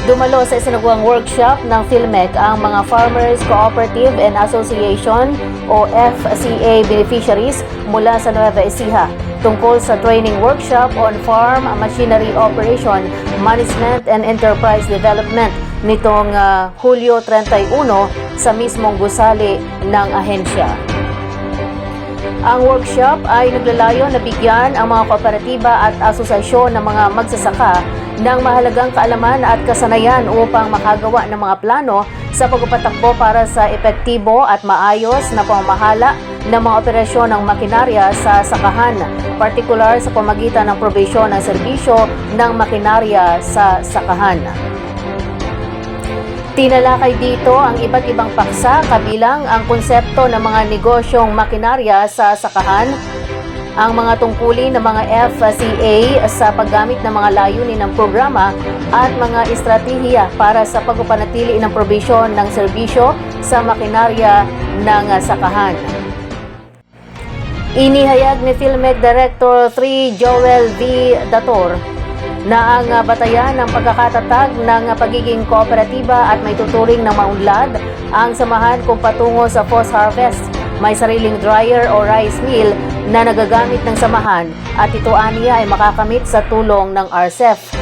Dumalo sa isinagawang workshop ng PhilMec ang mga Farmers Cooperative and Association o FCA beneficiaries mula sa Nueva Ecija tungkol sa training workshop on farm machinery operation, management and enterprise development nitong Hulyo 31 sa mismong gusali ng ahensya. Ang workshop ay naglalayo na bigyan ang mga kooperatiba at asosasyon ng mga magsasaka ng mahalagang kaalaman at kasanayan upang makagawa ng mga plano sa pagpapatakbo para sa epektibo at maayos na pamamahala ng mga operasyon ng makinarya sa sakahan, partikular sa pamagitan ng probisyon ng serbisyo ng makinarya sa sakahan. Tinalakay dito ang iba't ibang paksa kabilang ang konsepto ng mga negosyong makinarya sa sakahan, ang mga tungkulin ng mga FCA sa paggamit ng mga layunin ng programa at mga estratehiya para sa pagpapanatili ng probisyon ng serbisyo sa makinarya ng sakahan. Inihayag ni PhilMec Director 3 Joel V. Dator na ang batayan ng pagkakatatag ng pagiging kooperatiba at may tuturing ng maunlad ang samahan kung patungo sa post-harvest. May sariling dryer o rice mill na nagagamit ng samahan at ito aniya ay makakamit sa tulong ng RCEF.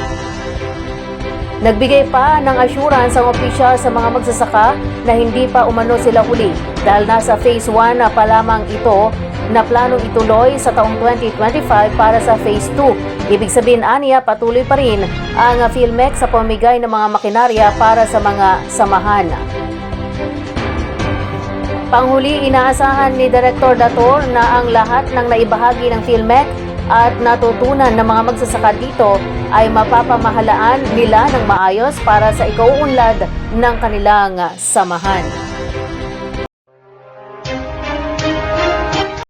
Nagbigay pa ng assurance ang opisyal sa mga magsasaka na hindi pa umano sila huli dahil nasa phase 1 na pa lamang ito na planong ituloy sa taong 2025 para sa phase 2. Ibig sabihin aniya patuloy pa rin ang PhilMec sa pamigay ng mga makinarya para sa mga samahan. Panghuli, inaasahan ni Director Dator na ang lahat ng naibahagi ng PhilMec at natutunan ng mga magsasaka dito ay mapapamahalaan nila ng maayos para sa ikauunlad ng kanilang samahan.